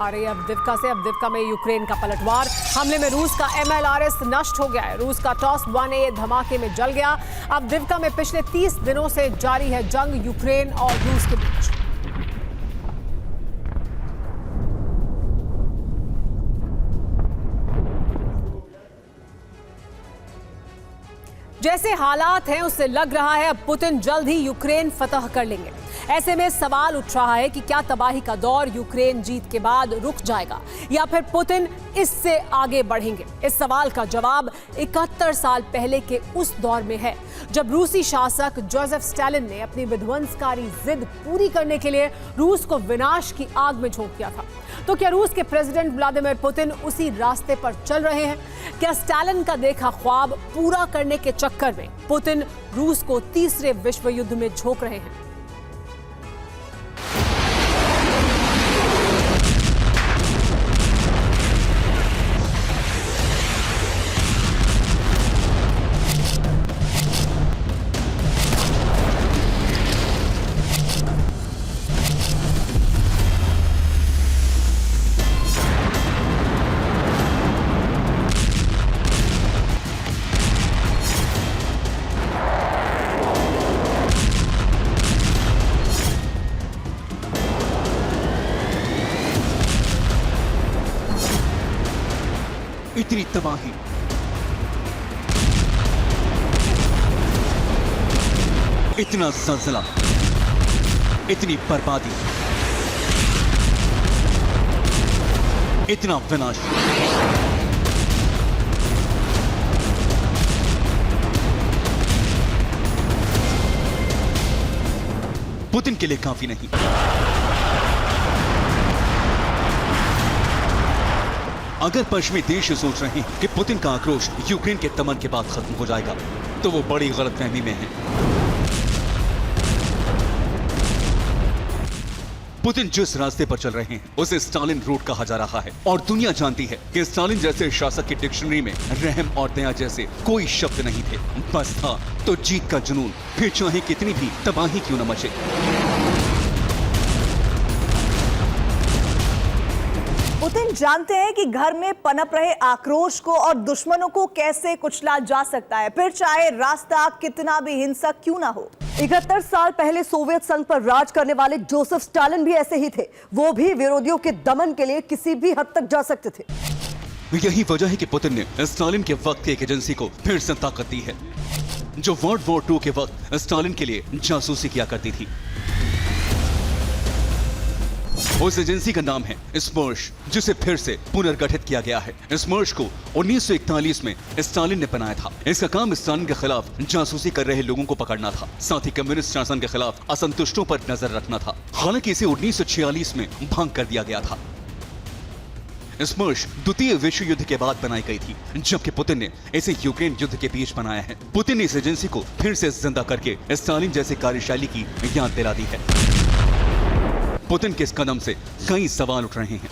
आ रही है अवदिव्का से। अवदिव्का में यूक्रेन का पलटवार, हमले में रूस का MLRS नष्ट हो गया है। रूस का टॉस 1A धमाके में जल गया। अवदिव्का में पिछले 30 दिनों से जारी है जंग यूक्रेन और रूस के बीच। जैसे हालात हैं उससे लग रहा है अब पुतिन जल्द ही यूक्रेन फतह कर लेंगे। ऐसे में सवाल उठ रहा है कि क्या तबाही का दौर यूक्रेन जीत के बाद रुक जाएगा या फिर पुतिन इससे आगे बढ़ेंगे। इस सवाल का जवाब 71 साल पहले के उस दौर में है जब रूसी शासक जोसेफ स्टालिन ने अपनी विध्वंसकारी जिद पूरी करने के लिए रूस को विनाश की आग में झोंक दिया था। तो क्या रूस के प्रेसिडेंट व्लादिमीर पुतिन उसी रास्ते पर चल रहे हैं? क्या स्टालिन का देखा ख्वाब पूरा करने के चक्कर में पुतिन रूस को तीसरे विश्व युद्ध में झोंक रहे हैं? इतनी तबाही, इतना ज़लज़ला, इतनी बर्बादी, इतना विनाश। पुतिन के लिए काफी नहीं। अगर पश्चिमी देश सोच रहे हैं कि पुतिन का आक्रोश यूक्रेन के दमन के बाद खत्म हो जाएगा तो वो बड़ी गलतफहमी में है। पुतिन जिस रास्ते पर चल रहे हैं उसे स्टालिन रूट कहा जा रहा है और दुनिया जानती है कि स्टालिन जैसे शासक की डिक्शनरी में रहम और दया जैसे कोई शब्द नहीं थे। बस था तो जीत का जुनून, फिर चाहे कितनी भी तबाही क्यों न मचे। पुतिन जानते हैं कि घर में पनप रहे आक्रोश को और दुश्मनों को कैसे कुचला जा सकता है, फिर चाहे रास्ता कितना भी हिंसक क्यों ना हो। 71 साल पहले सोवियत संघ पर राज करने वाले जोसेफ स्टालिन भी ऐसे ही थे। वो भी विरोधियों के दमन के लिए किसी भी हद तक जा सकते थे। यही वजह है कि पुतिन ने स्टालिन के वक्त की एक एजेंसी को फिर से ताकत दी है जो वर्ल्ड वॉर 2 के वक्त स्टालिन के लिए जासूसी किया करती थी। उस एजेंसी का नाम है स्मर्श, जिसे फिर से पुनर्गठित किया गया है। स्मर्श को 1941 में स्टालिन ने बनाया था। इसका काम स्टालिन के खिलाफ जासूसी कर रहे लोगों को पकड़ना था, साथ ही कम्युनिस्ट शासन के खिलाफ असंतुष्टों पर नजर रखना था। हालांकि इसे 1946 में भंग कर दिया गया था। स्मर्श द्वितीय विश्व युद्ध के बाद बनाई गई थी, जबकि पुतिन ने इसे यूक्रेन युद्ध के बीच बनाया है। पुतिन ने इस एजेंसी को फिर से जिंदा करके स्टालिन जैसे कार्यशैली की याद दिला दी है। पुतिन के इस कदम से कई सवाल उठ रहे हैं।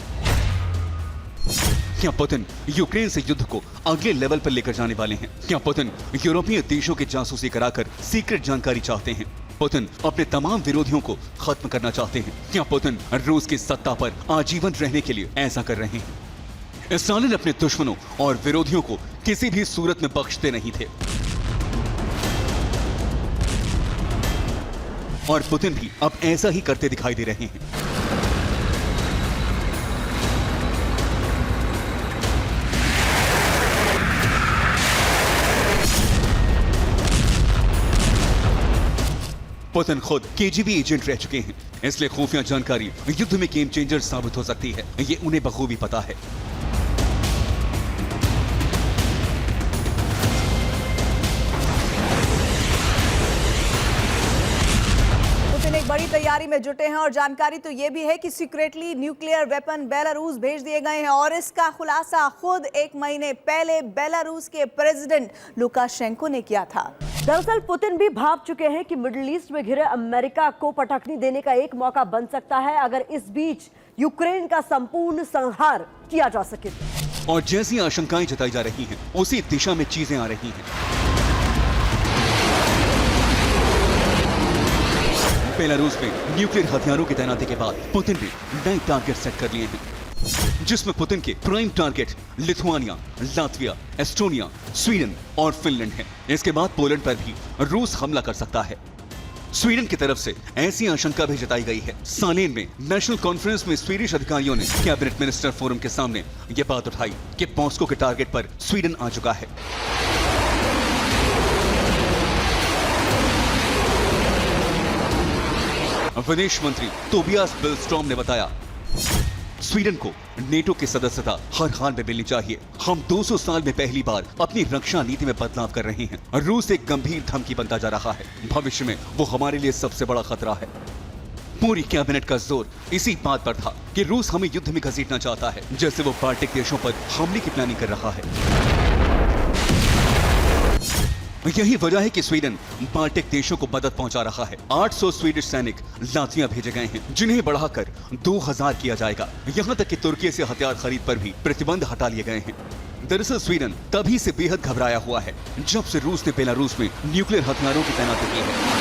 क्या पुतिन यूक्रेन से युद्ध को अगले लेवल पर लेकर जाने वाले हैं? क्या पुतिन यूरोपीय देशों की जासूसी कराकर सीक्रेट जानकारी चाहते हैं? पुतिन अपने तमाम विरोधियों को खत्म करना चाहते हैं? क्या पुतिन रूस की सत्ता पर आजीवन रहने के लिए ऐसा कर रहे हैं? स्टालिन अपने दुश्मनों और विरोधियों को किसी भी सूरत में बख्शते नहीं थे और पुतिन भी अब ऐसा ही करते दिखाई दे रहे हैं। पुतिन खुद KGB एजेंट रह चुके हैं, इसलिए खुफिया जानकारी युद्ध में गेम चेंजर साबित हो सकती है। ये उन्हें बखूबी पता है। एक बड़ी तैयारी में जुटे हैं और जानकारी तो ये भी है कि सीक्रेटली न्यूक्लियर वेपन बेलारूस भेज दिए गए हैं और इसका खुलासा खुद 1 महीने पहले बेलारूस के प्रेसिडेंट लुकाशेंको ने किया था। दरअसल पुतिन भी भाप चुके हैं कि मिडिल ईस्ट में घिरे अमेरिका को पटखनी देने का एक मौका बन सकता है अगर इस बीच यूक्रेन का संपूर्ण संहार किया जा सके। और जैसी आशंकाएं जताई जा रही हैं, उसी दिशा में चीजें आ रही हैं। बेलारूस में न्यूक्लियर हथियारों की तैनाती के बाद पुतिन ने नए टारगेट सेट कर लिए हैं। जिसमें पुतिन के prime target Lithuania, Latvia, Estonia, Sweden और फिनलैंड है। इसके बाद पोलैंड पर भी रूस हमला कर सकता है। स्वीडन की तरफ से ऐसी आशंका भी जताई गई है। सालेन में नेशनल कॉन्फ्रेंस में स्वीडिश अधिकारियों ने कैबिनेट मिनिस्टर फोरम के सामने यह बात उठाई कि मॉस्को के टारगेट पर स्वीडन आ चुका है। विदेश मंत्री तोबियास बिलस्ट्रॉम ने बताया, स्वीडन को नेटो की सदस्यता हर हाल में मिलनी चाहिए। हम 200 साल में पहली बार अपनी रक्षा नीति में बदलाव कर रहे हैं। रूस एक गंभीर धमकी बनता जा रहा है। भविष्य में वो हमारे लिए सबसे बड़ा खतरा है। पूरी कैबिनेट का जोर इसी बात पर था कि रूस हमें युद्ध में घसीटना चाहता है, जैसे वो बाल्टिक देशों पर हमले की प्लानिंग कर रहा है। यही वजह है कि स्वीडन बाल्टिक देशों को मदद पहुंचा रहा है। 800 स्वीडिश सैनिक लातविया भेजे गए हैं, जिन्हें बढ़ाकर 2000 किया जाएगा। यहां तक कि तुर्की से हथियार खरीद पर भी प्रतिबंध हटा लिए गए हैं। दरअसल स्वीडन तभी से बेहद घबराया हुआ है जब से रूस ने बेलारूस में न्यूक्लियर हथियारों की तैनाती की है।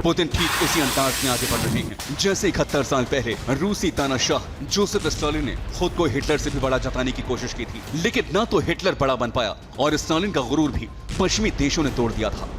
पुतिन ठीक उसी अंदाज में आगे बढ़ रहे हैं जैसे 71 साल पहले रूसी तानाशाह जोसेफ स्टालिन ने खुद को हिटलर से भी बड़ा जताने की कोशिश की थी। लेकिन ना तो हिटलर बड़ा बन पाया और स्टालिन का गुरूर भी पश्चिमी देशों ने तोड़ दिया था।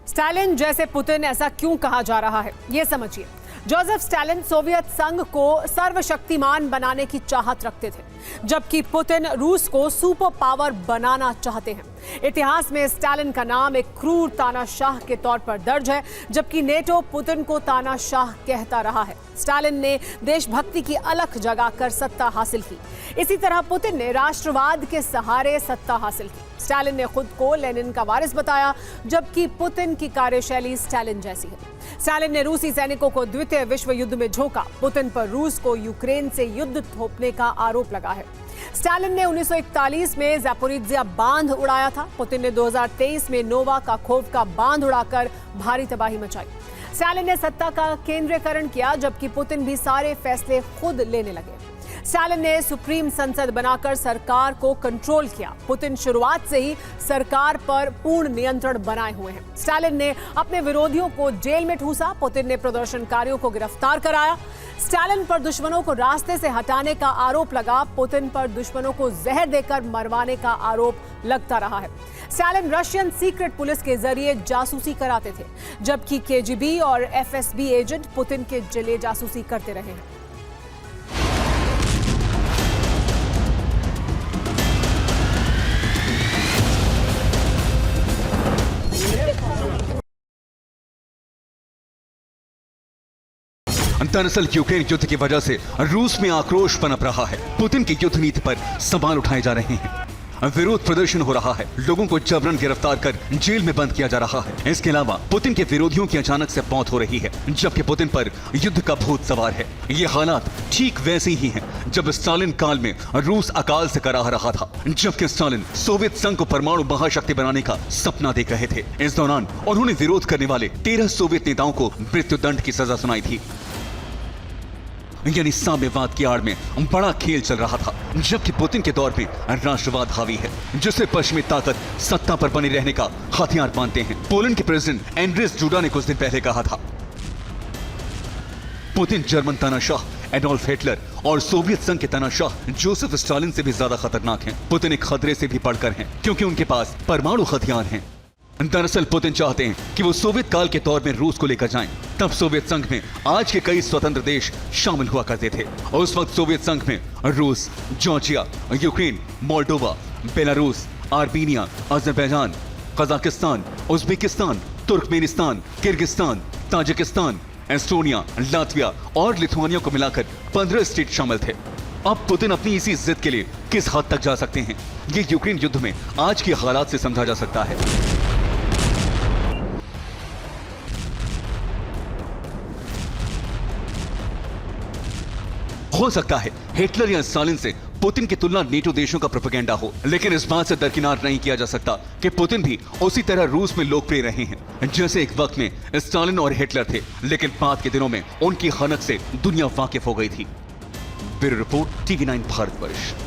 स्टालिन जैसे पुतिन, ऐसा क्यों कहा जा रहा है, ये समझिए। जोसेफ स्टालिन सोवियत संघ को सर्वशक्तिमान बनाने की चाहत रखते थे, जबकि पुतिन रूस को सुपर पावर बनाना चाहते हैं। इतिहास में स्टालिन का नाम एक क्रूर तानाशाह के तौर पर दर्ज है, जबकि नेटो पुतिन को तानाशाह कहता रहा है। स्टालिन ने देशभक्ति की अलख जगाकर सत्ता हासिल की। इसी तरह पुतिन ने राष्ट्रवाद के सहारे सत्ता हासिल की। स्टालिन ने खुद को लेनिन का वारिस बताया, जबकि पुतिन की कार्यशैली स्टालिन जैसी है। स्टालिन ने रूसी सैनिकों को द्वितीय विश्व युद्ध में झोंका। पुतिन पर रूस को यूक्रेन से युद्ध थोपने का आरोप लगा है। स्टालिन ने 1941 में ज़ैपोरिज्जिया बांध उड़ाया था। पुतिन ने 2023 में नोवा काखोव्का बांध उड़ाकर भारी तबाही मचाई। स्टालिन ने सत्ता का केंद्रीकरण किया, जबकि पुतिन भी सारे फैसले खुद लेने लगे। स्टालिन ने सुप्रीम संसद बनाकर सरकार को कंट्रोल किया। पुतिन शुरुआत से ही सरकार पर पूर्ण नियंत्रण बनाए हुए हैं। स्टालिन ने अपने विरोधियों को जेल में ठूसा। पुतिन ने प्रदर्शनकारियों को गिरफ्तार कराया। स्टालिन पर दुश्मनों को रास्ते से हटाने का आरोप लगा। पुतिन पर दुश्मनों को जहर देकर मरवाने का आरोप लगता रहा है। स्टालिन रशियन सीक्रेट पुलिस के जरिए जासूसी कराते थे, जबकि केजीबी और एफएसबी एजेंट पुतिन के जरिए जासूसी करते रहे हैं। दरअसल यूक्रेन युद्ध की वजह से रूस में आक्रोश पनप रहा है। पुतिन की युद्ध नीति पर सवाल उठाए जा रहे हैं। विरोध प्रदर्शन हो रहा है। लोगों को जबरन गिरफ्तार कर जेल में बंद किया जा रहा है। इसके अलावा पुतिन के विरोधियों की अचानक से मौत हो रही है, जबकि पुतिन पर युद्ध का भूत सवार है। ये हालात ठीक वैसे ही हैं जब स्टालिन काल में रूस अकाल से कराह रहा था, जबकि स्टालिन सोवियत संघ को परमाणु महाशक्ति बनाने का सपना देख रहे थे। इस दौरान उन्होंने विरोध करने वाले 13 सोवियत नेताओं को मृत्युदंड की सजा सुनाई थी। यानी साम्यवाद की आड़ में बड़ा खेल चल रहा था, जबकि पुतिन के दौर में राष्ट्रवाद हावी है, जिससे पश्चिमी ताकत सत्ता पर बने रहने का हथियार मानते हैं। पोलैंड के प्रेसिडेंट एंड्रेस डूडा ने कुछ दिन पहले कहा था, पुतिन जर्मन तानाशाह एडोल्फ हिटलर और सोवियत संघ के तानाशाह जोसेफ स्टालिन से भी ज्यादा खतरनाक हैं। पुतिन एक खतरे से भी बढ़कर हैं, क्योंकि उनके पास परमाणु हथियार हैं। दरअसल पुतिन चाहते हैं कि वो सोवियत काल के दौर में रूस को लेकर जाएं। तब सोवियत संघ में आज के कई स्वतंत्र देश शामिल हुआ करते थे, और उस वक्त सोवियत संघ में रूस, Georgia, Ukraine, Moldova, Belarus, Armenia, Azerbaijan, Kazakhstan, Uzbekistan, Turkmenistan, Kyrgyzstan, Tajikistan, Estonia, Latvia और लिथुआनिया को मिलाकर 15 स्टेट शामिल थे। अब पुतिन अपनी इसी जिद के लिए किस हद तक जा सकते हैं, ये यूक्रेन युद्ध में आज के हालात से समझा जा सकता है। हो सकता है हिटलर या स्टालिन से पुतिन की तुलना नेटो देशों का प्रोपेगेंडा हो, लेकिन इस बात से दरकिनार नहीं किया जा सकता कि पुतिन भी उसी तरह रूस में लोकप्रिय रहे हैं, जैसे एक वक्त में स्टालिन और हिटलर थे, लेकिन बाद के दिनों में उनकी हनक से दुनिया वाकिफ हो गई थी। Bureau report, TV9 Bharatvarsh.